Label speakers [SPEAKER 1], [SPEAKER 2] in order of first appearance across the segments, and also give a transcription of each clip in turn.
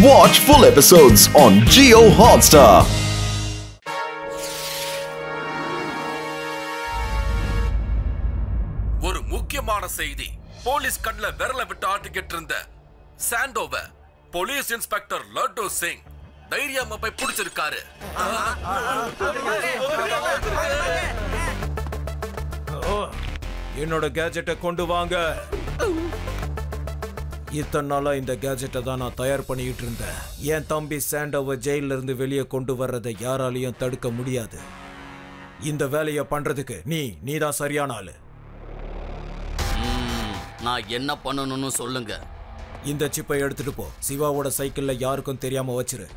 [SPEAKER 1] Watch full episodes on Jio Hotstar.
[SPEAKER 2] ஒரு முக்கியமான செய்தி. போலீஸ் கண்ல விரல விட்டு ஆட்டிக்கிட்டு இருந்த சாண்டோவ போலீஸ் இன்ஸ்பெக்டர் லட்டு சிங் தைரியமா போய் பிடிச்சிருக்காரு.
[SPEAKER 3] என்னோட கேஜெட்டை கொண்டு வாங்க. இத்தனை நாளா இந்த கேஜெட்டை தான் நான் தயார் பண்ணிட்டு இருந்தேன். என் தம்பி சாண்டோவை ஜெயில இருந்து வெளியே கொண்டு வர்றதை யாராலையும் தடுக்க முடியாது. இந்த வேலையை பண்றதுக்கு நீ தான் சரியான ஆளு.
[SPEAKER 4] நான் என்ன பண்ணணும்னு சொல்லுங்க.
[SPEAKER 3] இந்த சிப்பை எடுத்துட்டு போ. சிவாவோட சைக்கிள்ல யாருக்கும் தெரியாம வச்சிரு.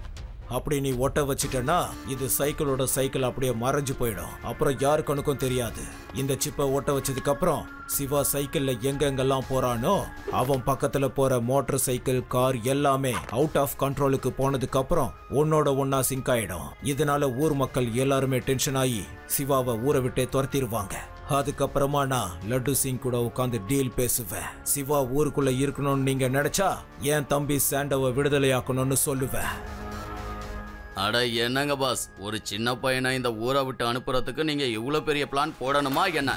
[SPEAKER 3] அப்படி நீ ஒட்ட வச்சிட்டனா இது சைக்கிளோட சைக்கிள் அப்படியே மறைஞ்சு போயிடும். அப்புறம் யாருக்கனுக்கும் தெரியாது. இந்த சிப்பை ஒட்ட வச்சதுக்கு அப்புறம் சிவா சைக்கிள்ல எங்கெங்கெல்லாம் போறானோ அவன் பக்கத்துல போற மோட்டார் சைக்கிள் கார் எல்லாமே அவுட் ஆஃப் கண்ட்ரோலுக்கு போனதுக்கு அப்புறம் ஒன்னோட ஒன்னா சிங்க் ஆயிடும். இதனால ஊர் மக்கள் எல்லாருமே டென்ஷன் ஆகி சிவாவை ஊரை விட்டே துரத்திடுவாங்க. அதுக்கப்புறமா நான் லட்டு சிங் கூட உட்காந்து டீல் பேசுவேன். சிவா ஊருக்குள்ள இருக்கணும்னு நீங்க நினைச்சா என் தம்பி சாண்டோவை விடுதலையாக்கணும்னு சொல்லுவேன்.
[SPEAKER 4] அட என்னங்க பாஸ், ஒரு சின்ன பையனை இந்த ஊரை விட்டு அனுப்புறதுக்கு நீங்க இவ்வளவு பெரிய பிளான் போடணுமா என்ன?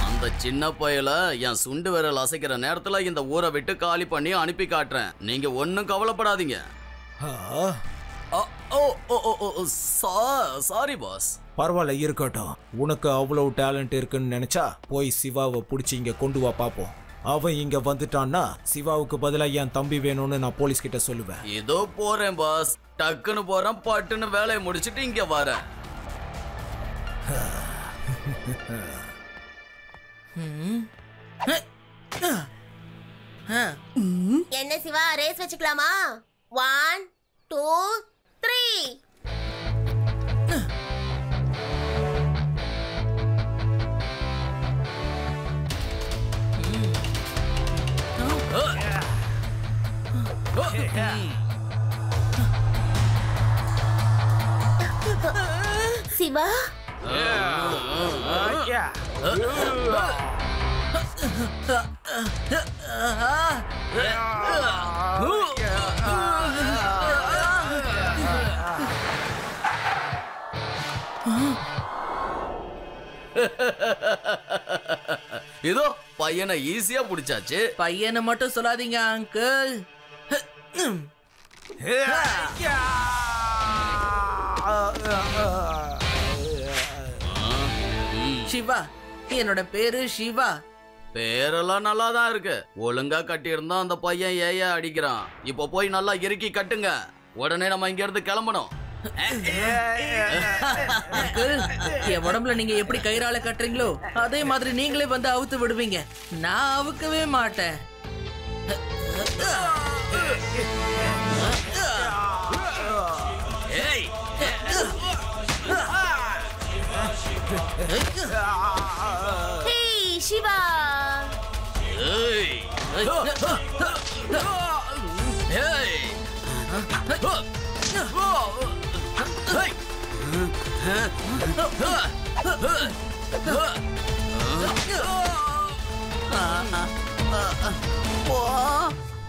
[SPEAKER 4] அந்த சின்ன பையல என் சுண்டு விரல் அசைக்கிற நேரத்துல இந்த ஊரை விட்டு காலி பண்ணி அனுப்பி காட்டுறேன். நீங்க ஒன்னும் கவலைப்படாதீங்க. Sorry boss.
[SPEAKER 3] பரவாயில்ல, இருக்கட்டும். உனக்கு அவ்வளவு டேலண்ட் இருக்குன்னு நினைச்சா போய் சிவாவை பிடிச்சி இங்க கொண்டு வா பாப்போம். அவன் இங்க வந்துட்டான்னா சிவாவுக்கு பதிலா என் தம்பி வேணும்னு நான் போலீஸ் கிட்ட சொல்லுவேன்.
[SPEAKER 4] இதோ போறேன் பாஸ், டக்குன்னு போறேன், பட்டுன்னு வேலையை முடிச்சிட்டு இங்க வரேன்.
[SPEAKER 5] என்ன சிவா, ரேஸ் வச்சுக்கலாமா? 1 2 3. சிவா,
[SPEAKER 4] இதோ பையனை ஈஸியா பிடிச்சாச்சு.
[SPEAKER 6] பையனை மட்டும் சொல்லாதீங்க அங்கிள். சிவா, என்னோட பேரு சிவா.
[SPEAKER 4] பேரெல்லாம் நல்லா தான் இருக்கு. ஒழுங்கா கட்டி இருந்தா அந்த பையன் ஏய அடிக்கிறான். இப்போ போய் நல்லா இறுக்கி கட்டுங்க. உடனே நம்ம இங்க இருந்து கிளம்பணும்.
[SPEAKER 6] என் உடம்புல நீங்க எப்படி கயிறால கட்டுறீங்களோ அதே மாதிரி நீங்களே வந்து அவுத்து விடுவீங்க. நான் அவுக்கவே மாட்டேன்.
[SPEAKER 5] ஹே சிவா.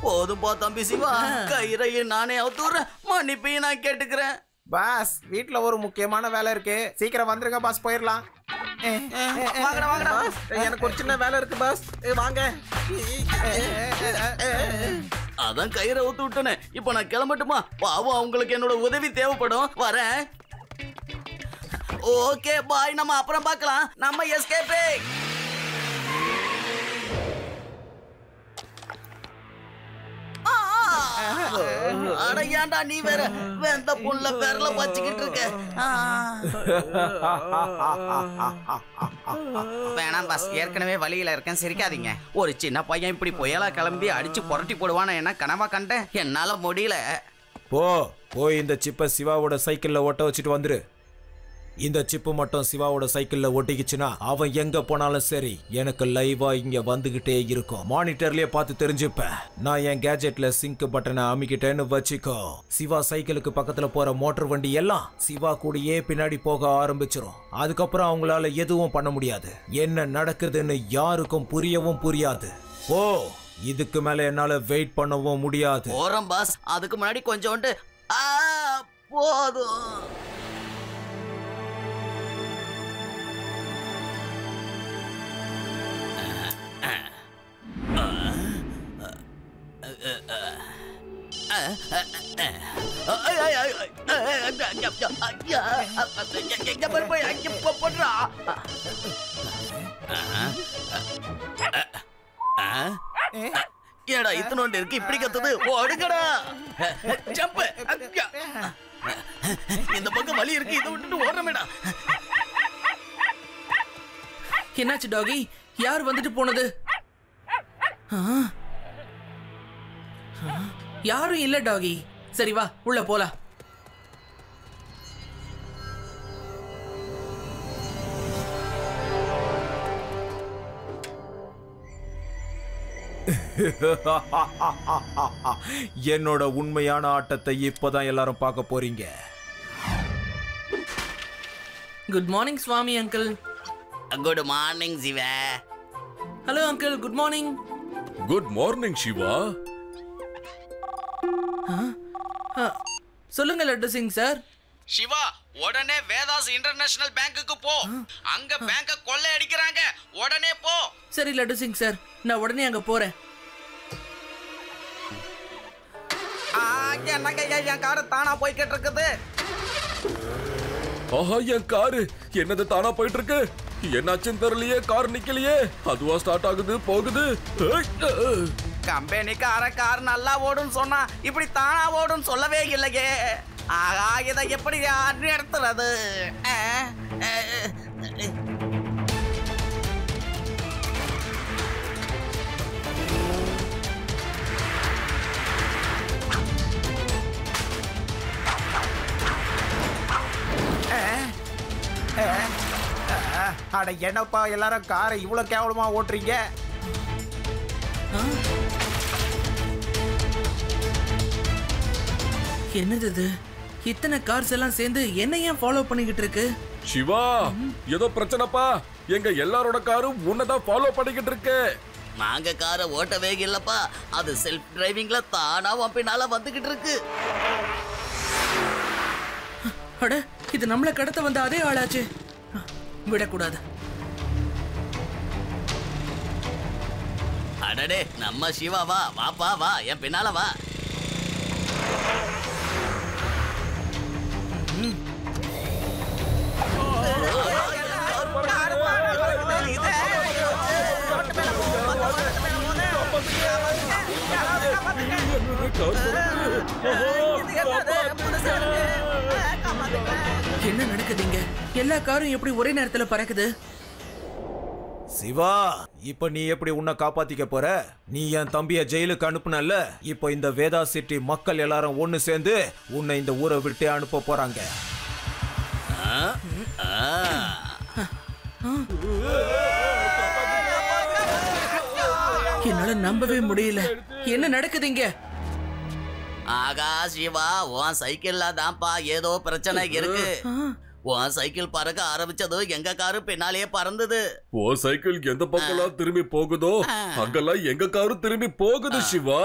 [SPEAKER 4] போதும்பா தம்பி சிவா, கயிறையும் நானே அவுத்துறேன், மன்னிப்பையும் நான் கேட்டுக்கிறேன்.
[SPEAKER 7] பாஸ், வீட்ல ஒரு முக்கியமான வேலை இருக்கு, சீக்கிரம் வந்துருங்க பாஸ், போயிடலாம். எனக்கு ஒரு சின்ன வேலை இருக்கு பாஸ், வாங்க.
[SPEAKER 4] அதான் கயிறை ஊத்து விட்டனே. இப்ப நான் கிளம்பட்டுமா? பாவம், அவங்களுக்கு என்னோட உதவி தேவைப்படும். வரேன். ஓகே பாய், நம்ம அப்புறம் பார்க்கலாம். நம்ம எஸ்கேப்பே. அட ஏன்டா நீ வேற வெந்த புல்ல விரல வச்சுக்கிட்டு இருக்க?
[SPEAKER 8] வேணாம் பாஸ், ஏற்கனவே வழியில இருக்கேன், சிரிக்காதீங்க. ஒரு சின்ன பையன் இப்படி புயலா கிளம்பி அடிச்சு புரட்டி போடுவான என்ன கனவா கண்டேன். என்னால முடியல.
[SPEAKER 3] போய் இந்த சிப்பை சிவாவோட சைக்கிள்ல ஒட்ட வச்சுட்டு வந்துரு. இந்த சிப்பு மட்டும் சிவாவோட சைக்கிள்ல ஒட்டிக்கிச்சுன்னா அவன் எங்க போனாலும் சரி எனக்கு லைவா இங்க வந்துகிட்டே இருக்கும். மானிட்டர்லயே பார்த்து தெரிஞ்சுப்பேன். நான் என் கேஜெட்ல சிங்க் பட்டனை அமுக்கிட்டேன்னு வச்சுக்கோ. சிவா சைக்கிளுக்கு பக்கத்துல போற மோட்டர் வண்டி எல்லாம் சிவா கூடயே பின்னாடி போக ஆரம்பிச்சிரும். அதுக்கப்புறம் அவங்களால எதுவும் பண்ண முடியாது. என்ன நடக்குதுன்னு யாருக்கும் புரியவும் புரியாது. ஓ, இதுக்கு மேல என்னால வெயிட் பண்ணவும் முடியாது.
[SPEAKER 4] போறோம் பாஸ். அதுக்கு முன்னாடி கொஞ்சோண்டு போதும். ஏடா இத்தனோண்டு இருக்கு இப்படி கத்துது. ஓடுங்கடா. ஜம்ப். இந்த பக்கம் வலி இருக்கு. இதை விட்டுட்டு ஓடுறமேடா.
[SPEAKER 6] என்னாச்சு டாகி? யார் வந்துட்டு போனது? யாரும் இல்ல டாகி. சரி வா உள்ள போலாம்.
[SPEAKER 3] என்னோட உண்மையான ஆட்டத்தை இப்பதான் எல்லாரும் பார்க்க போறீங்க.
[SPEAKER 6] Good morning Swami uncle.
[SPEAKER 4] Good morning Siva.
[SPEAKER 6] Hello uncle. Good morning.
[SPEAKER 2] Good morning Siva.
[SPEAKER 6] சொல்லுங்க லட்டு சிங் சார்.
[SPEAKER 8] சிவா, உடனே வேதாஸ் இன்டர்நேஷனல் பேங்க்குக்கு போ. அங்க பேங்க கொள்ளை அடிக்கிறாங்க. உடனே போ.
[SPEAKER 6] சரி லட்டு சிங் சார், நான் உடனே அங்க போறேன்.
[SPEAKER 8] என்னங்க என் காரு தானா போய்கிட்டு இருக்குது.
[SPEAKER 2] ஆஹா, என் காரு என்னது தானா போயிட்டு இருக்கு? என்னாச்சுன்னு தெரியலையே. கார் நிக்கலையே. அதுவா ஸ்டார்ட் ஆகுது போகுது.
[SPEAKER 8] கம்பெனிக்கார கார் நல்லா ஓடும் சொன்னா இப்படி தானா ஓடும் சொல்லவே இல்லையே. ஆகா, இதை எப்படி நிறுத்துறது?
[SPEAKER 7] அட என்னப்பா எல்லாரும் காரை இவ்வளவு கேவலமா ஓட்டுறீங்க?
[SPEAKER 6] என்னது இது? இத்தனை கார்ஸ் எல்லாம் சேர்ந்து என்ன ஏன் ஃபாலோ பண்ணிக்கிட்டு இருக்கு?
[SPEAKER 2] சிவா, ஏதோ பிரச்சனைப்பா. எங்க எல்லாரோட காரும் உன்னதான் ஃபாலோ பண்ணிக்கிட்டு இருக்கு.
[SPEAKER 4] நாங்க காரை ஓட்டவே இல்லப்பா. அது செல்ஃப் டிரைவிங்ல தானா பின்னால வந்துகிட்டு இருக்கு.
[SPEAKER 6] அட, இது நம்மள கடத்த வந்த அதே ஆளாச்சு. விடக்கூடாது.
[SPEAKER 4] அடடே, நம்ம சிவாவா? வாப்பா வா, என் பின்னால வா.
[SPEAKER 6] என்ன நடக்குதுங்க? எல்லா காரும் எப்படி ஒரே நேரத்துல பறக்குது?
[SPEAKER 3] சிவா, இப்ப நீ எப்படி உன்னை காப்பாத்திக்க போற? நீ என் தம்பிய ஜெயிலுக்கு அனுப்புனல்ல. இப்ப இந்த வேதா சிட்டி மக்கள் எல்லாரும் ஒண்ணு சேர்ந்து உன்னை இந்த ஊரை விட்டு அனுப்ப போறாங்க.
[SPEAKER 6] என்னால நம்பவே முடியல. என்ன நடக்குதுங்க?
[SPEAKER 4] ஆகா சிவா, உன் சைக்கிள்ல தான்ப்பா ஏதோ பிரச்சனை இருக்கு. உன் சைக்கிள் பறக்க ஆரம்பிச்சதும் எங்க காரு பின்னாலேயே பறந்தது.
[SPEAKER 2] ஓ சைக்கிள் எந்த பக்கம்லாம் திரும்பி போகுதோ அங்கெல்லாம் எங்க காரு திரும்பி போகுது சிவா.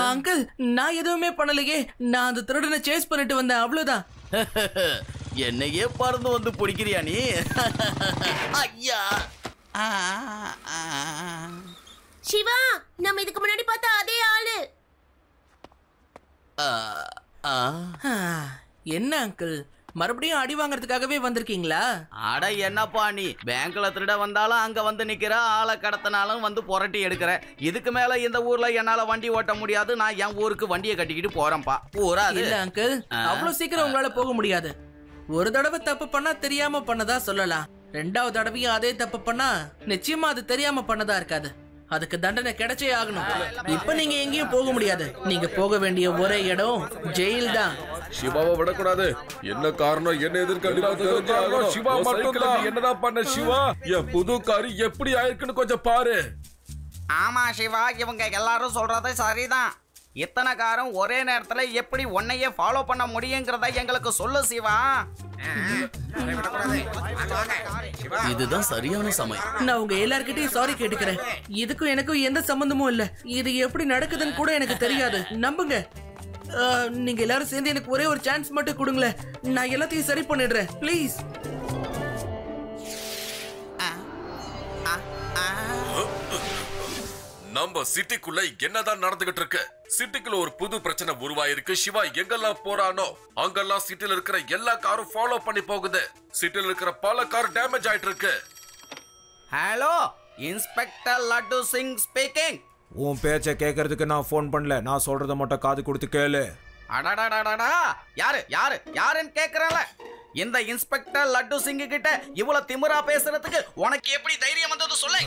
[SPEAKER 6] அங்கிள், நான் எதுவுமே பண்ணலையே. நான் அந்த திருடனை சேஸ் பண்ணிட்டு வந்தேன், அவ்வளவுதான்.
[SPEAKER 4] என்னையே பறந்து வந்து பிடிக்கிறியா நீ? ஐயா.
[SPEAKER 5] சிவா, நம்ம இதுக்கு முன்னாடி பார்த்த அதே ஆளு.
[SPEAKER 6] என்ன அங்கிள், மறுபடியும் அடி வாங்கறதுக்காகவே வந்திருக்கீங்களா?
[SPEAKER 8] அட என்னப்பா நீ, பேங்க்ல திருட வந்தாலும் அங்க வந்து நிக்கிற, ஆளை கடத்தினாலும் வந்து புரட்டி எடுக்கிற. இதுக்கு மேல இந்த ஊர்ல என்னால வண்டி ஓட்ட முடியாது. நான் என் ஊருக்கு வண்டியை கட்டிக்கிட்டு போறேன்ப்பா. ஊரா
[SPEAKER 6] இல்ல அங்கிள், அவ்வளவு சீக்கிரம் உங்களால போக முடியாது. ஒரு தடவை தப்பு பண்ணா தெரியாம பண்ணதா சொல்லலாம். ரெண்டாவது தடவையும் அதே தப்பு பண்ணா நிச்சயமா அது தெரியாம பண்ணதா இருக்காது. அதுக்கு தண்டனை கிடைச்சே ஆகணும். இப்ப நீங்க எங்கேயும் போக முடியாது. நீங்க போக வேண்டிய ஒரே இடம் ஜெயில் தான்.
[SPEAKER 2] சிவாவை விடக்கூடாது. என்ன காரணம், என்ன எதிர்க்க சிவா மட்டும் என்னதான் பண்ண சிவா? என் புது காரு எப்படி ஆயிருக்குன்னு கொஞ்சம் பாரு.
[SPEAKER 8] ஆமா சிவா, இவங்க எல்லாரும் சொல்றது சரிதான். இத்தனை காரம் ஒரே நேரத்துல எப்படி உன்னையே ஃபாலோ பண்ண முடியுங்கிறத எங்களுக்கு சொல்லு சிவா.
[SPEAKER 4] இதுதான் சரியான சமயம்.
[SPEAKER 6] நான் உங்க எல்லார்கிட்டயும் சாரி கேட்டுக்கிறேன். இதுக்கும் எனக்கும் எந்த சம்பந்தமும் இல்ல. இது எப்படி நடக்குதுன்னு கூட எனக்கு தெரியாது. நம்புங்க. நீங்க எல்லாரும் சேர்ந்து எனக்கு ஒரே ஒரு சான்ஸ் மட்டும் கொடுங்களேன். நான் எல்லாத்தையும் சரி பண்ணிடுறேன். ப்ளீஸ்.
[SPEAKER 2] நம்ம சிட்டிக்குள்ள என்னதான் நடந்துகிட்டு இருக்கு? சிட்டிக்குள்ள ஒரு புது பிரச்சனை உருவாயிருக்கு. சிவா எங்கெல்லாம் போறானோ அங்கெல்லாம் சிட்டில இருக்கிற எல்லா காரும் ஃபாலோ பண்ணி போகுது. சிட்டில இருக்கிற பல கார் டேமேஜ் ஆயிட்டு இருக்கு.
[SPEAKER 8] Hello, inspector laddu Singh speaking.
[SPEAKER 3] உன் பேச்ச கேட்கறதுக்கு நான் ஃபோன் பண்ணல. நான் சொல்றத மட்டும் காது கொடுத்து கேளு.
[SPEAKER 8] அடடடடடா, யாருன்னு கேக்குறல? இந்த இன்ஸ்பெக்டர் லட்டு சிங் கிட்ட இவ்வளவு திமிரா பேசுறதுக்கு உனக்கு எப்படி தைரியம் வந்தது சொல்லு.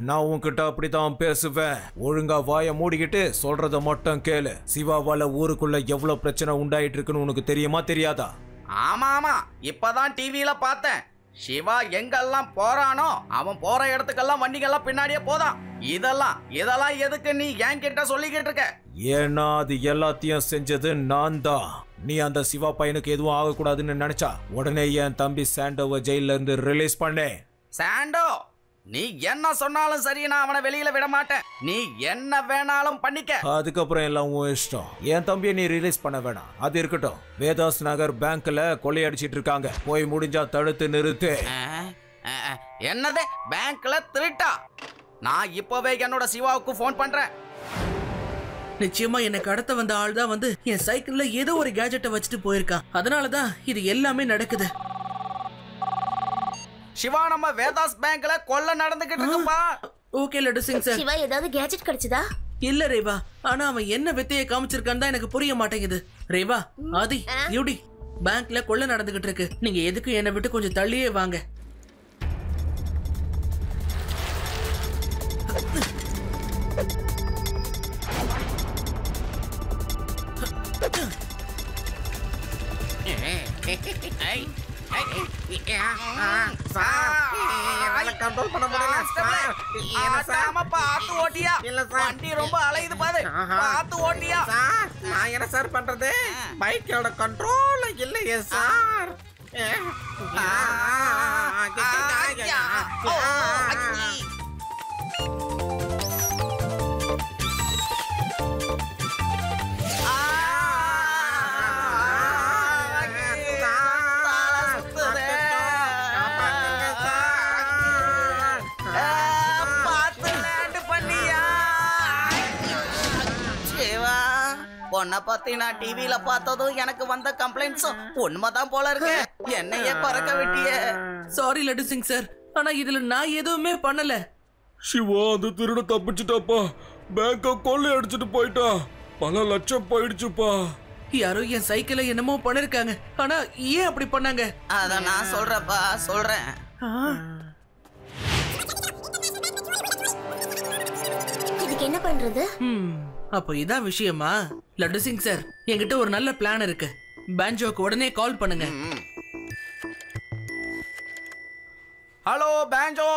[SPEAKER 3] நான் உன்கிட்ட அப்படித்தான் பேசுவேன். ஒழுங்கா வாய மூடிக்கிட்டு சொல்றத மட்டும் கேளு. சிவாவால ஊருக்குள்ள எவ்வளவு பிரச்சனை உண்டாயிட்டு இருக்குன்னு உனக்கு தெரியுமா தெரியாதா?
[SPEAKER 8] ஆமா, இப்பதான் டிவியில பார்த்தேன். சிவா எங்கெல்லாம் போறானோ அவன் போற இடத்துக்கெல்லாம் வண்டிகள்லாம் பின்னாடியே போதான். இதெல்லாம் எதுக்கு நீ என்கிட்ட சொல்லிக்கிட்டு இருக்க?
[SPEAKER 3] ஏன்னா அது எல்லாத்தையும் செஞ்சது நான் தான். நீ அந்த சிவா பையனுக்கு எதுவும் ஆகக்கூடாதுன்னு நினைச்சா உடனே என் தம்பி சாண்டோவை ஜெயில இருந்து ரிலீஸ் பண்ணே.
[SPEAKER 8] சாண்டோ, நீ என்ன சொன்னாலும் சரி, நான் அவனை வெளியில விட மாட்டேன். நீ என்ன வேணாலும் பண்ணிக்க.
[SPEAKER 3] அதுக்கப்புறம் எல்லாம் உன் இஷ்டம். என் தம்பியை நீ ரிலீஸ் பண்ண வேணாம். அது இருக்கட்டும். வேதாஸ் நகர் பேங்க்ல கொள்ளையடிச்சிட்டு இருக்காங்க. போய் முடிஞ்சா தடுத்து நிறுத்து.
[SPEAKER 8] என்னது பேங்க்ல திருட்டா? நான் இப்பவே என்னோட சிவாவுக்கு போன் பண்றேன்.
[SPEAKER 6] நிச்சயமா எனக்கு அடுத்த வந்த ஆள் தான் வந்து என் சைக்கிள்ல ஏதோ ஒரு கேஜெட்டை வச்சுட்டு போயிருக்கான். அதனாலதான் இது எல்லாமே நடக்குது.
[SPEAKER 8] சிவா, நம்ம வேதாஸ் பேங்க்ல கொள்ள நடந்துகிட்டு இருக்குப்பா.
[SPEAKER 6] Okay Laddu Singh sir.
[SPEAKER 5] சிவா ஏதாவது கேஜெட் கிடைச்சதா?
[SPEAKER 6] இல்ல ரேவா, ஆனா அவன் என்ன வித்தையை காமிச்சிருக்கான்னு தான் எனக்கு புரிய மாட்டேங்குது. ரேவா, ஆதி, யூடி, பேங்க்ல கொள்ள நடந்துகிட்டு இருக்கு. நீங்க எதுக்கு என்னை விட்டு கொஞ்சம் தள்ளியே வாங்க.
[SPEAKER 7] கண்ட்ரோல் பண்ண முடியல.
[SPEAKER 8] பார்த்து ஓட்டியா? வண்டி ரொம்ப அலையுது பாரு. பார்த்து ஓட்டியா?
[SPEAKER 7] நான் என்ன சார் பண்றது? பைக்கோட கண்ட்ரோல் இல்லையே சார்.
[SPEAKER 8] உன்னை பத்தி நான் டிவியில பார்த்ததும் எனக்கு வந்த கம்ப்ளைண்ட்ஸும் உண்மைதான் போல இருக்கு. என்னையே பறக்க விட்டிய.
[SPEAKER 6] சாரி லட்டு சிங் சார், ஆனா இதுல நான் எதுவுமே பண்ணல.
[SPEAKER 2] சிவா அந்த திருட தப்பிச்சுட்டாப்பா. பேங்க கொள்ளை அடிச்சுட்டு போயிட்டா. பல லட்சம் போயிடுச்சுப்பா.
[SPEAKER 6] யாரோ என் சைக்கிளை என்னமோ பண்ணிருக்காங்க. ஆனா ஏன் அப்படி பண்ணாங்க?
[SPEAKER 8] அத நான் சொல்றப்பா, சொல்றேன்.
[SPEAKER 5] இதுக்கு என்ன பண்றது?
[SPEAKER 6] அப்போ இதான் விஷயமா? லட்டு சிங் சார், என்கிட்ட ஒரு நல்ல பிளான் இருக்கு. பேஞ்சோக்கு உடனே கால் பண்ணுங்க.
[SPEAKER 8] Hello banjo.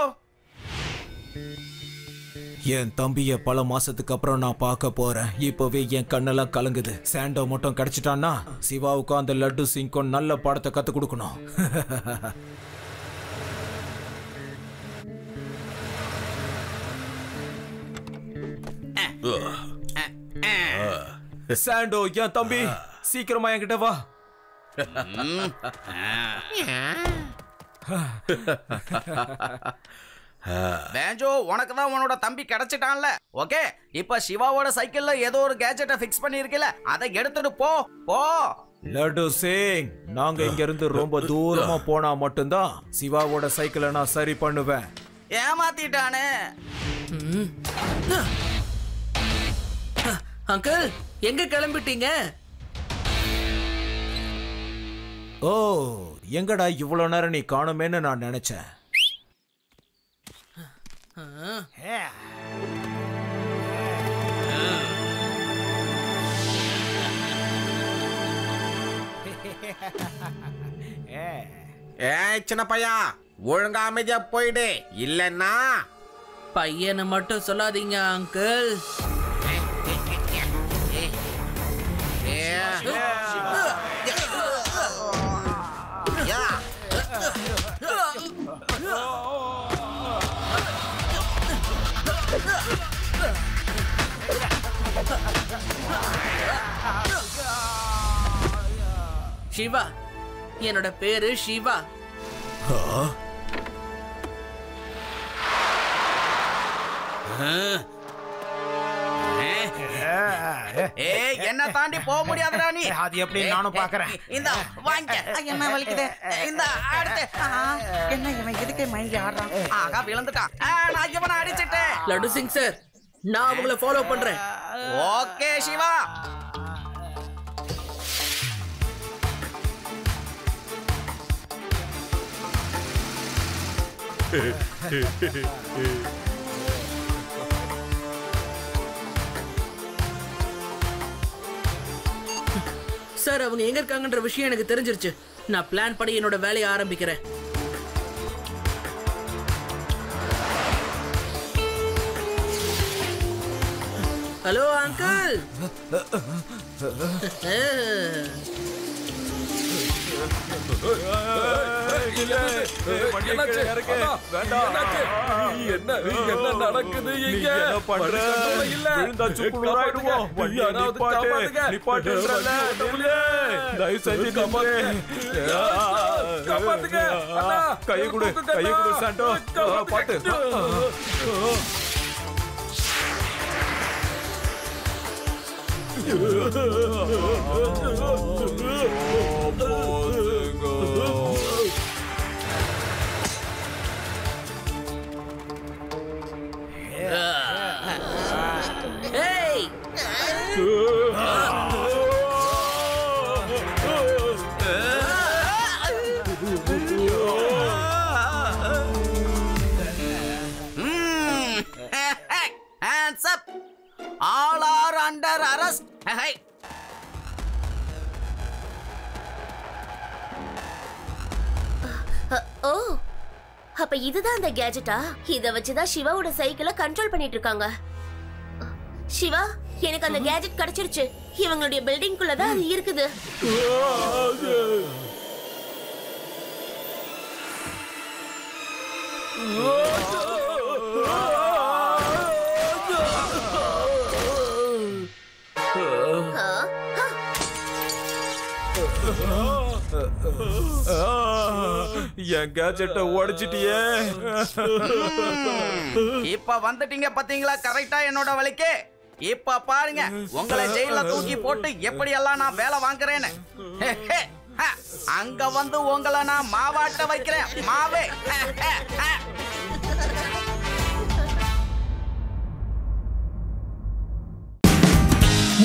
[SPEAKER 3] என் தம்பிய பல மாசத்துக்கு அப்புறம் நான் பார்க்க போறேன். இப்பவே என் கண்ணெல்லாம் கலங்குது. சாண்டோ மட்டும் கிடைச்சிட்டான்னா சிவாவுக்கும் அந்த லட்டு சிங்க்கும் நல்ல பாடத்தை கத்து கொடுக்கணும். சாண்டோ, என் தம்பி, சீக்கிரமா என்கிட்ட வா.
[SPEAKER 8] பேஞ்சோ, உனக்கு தான் உன்னோட தம்பி கிடைச்சிட்டான்ல. ஓகே, இப்ப சிவாவோட சைக்கிள்ல ஏதோ ஒரு கேஜெட்டை ஃபிக்ஸ் பண்ணிருக்கல, அதை எடுத்துட்டு போ போ.
[SPEAKER 3] லட்டு சிங், நாங்க இங்க இருந்து ரொம்ப தூரமா போனா மட்டும்தான் சிவாவோட சைக்கிளை நான் சரி பண்ணுவேன்.
[SPEAKER 8] ஏமாத்திட்டானே.
[SPEAKER 6] அங்கிள், எங்க கிளம்பிட்டீங்க?
[SPEAKER 3] ஓ, எங்கடா இவ்வளவு நேரம் நீ காணுமேன்னு நான் நினைச்சேன்.
[SPEAKER 7] சின்ன பையா, ஒழுங்கா அமைதியா போயிடு. இல்லன்னா
[SPEAKER 6] பையனை மட்டும் சொல்லாதீங்க அங்கிள். சிவா, என்னோட பேரு சிவா.
[SPEAKER 8] என்ன தாண்டி போக முடியாதுடா நீ.
[SPEAKER 7] அது எப்படி நானும் பாக்குறேன்.
[SPEAKER 8] இந்த வாங்க. என்ன வலிக்குது. இந்த அடுத்து. என்ன இவன் எதுக்கு மயங்கி ஆடுறான்? ஆகா விழுந்துட்டான். நான் இவனை அடிச்சிட்டேன்.
[SPEAKER 6] லட்டு சிங் சார், நான் உங்களை ஃபாலோ பண்றேன்.
[SPEAKER 8] ஓகே சிவா.
[SPEAKER 6] சார், அவங்க எங்க இருக்காங்கன்ற விஷயம் எனக்கு தெரிஞ்சிருச்சு. நான் பிளான் படி என்னோட வேலையை ஆரம்பிக்கிறேன். Hello uncle.
[SPEAKER 2] என்ன நடக்குது இங்க?
[SPEAKER 3] கையை கொடு சாண்டோ, பாத்து.
[SPEAKER 8] Hands up! All are under arrest. Hey.
[SPEAKER 5] ஓ, அப்ப இதுதான் அந்த கேஜெட்டா? இத வச்சுதான் சிவாவோட சைக்கிளை கண்ட்ரோல் பண்ணிட்டு இருக்காங்க. சிவா, எனக்கு அந்த கேஜெட் கிடைச்சிருச்சு. இவங்களுடைய பில்டிங்குள்ளதான் அது இருக்குது.
[SPEAKER 3] என் கேஜெட்டை உடைச்சிட்டியே.
[SPEAKER 8] இப்ப வந்துட்டீங்க பாத்தீங்களா கரெக்டா என்னோட வழிக்கு. இப்ப பாருங்க உங்களை ஜெயில தூக்கி போட்டு எப்படி எல்லாம் நான் வேலை வாங்குறேன்னு. அங்க வந்து உங்களை நான் மாவாட்ட வைக்கிறேன். மாவே.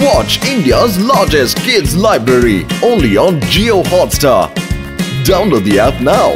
[SPEAKER 1] Watch India's largest kids library only on Jio Hotstar. Download the app now.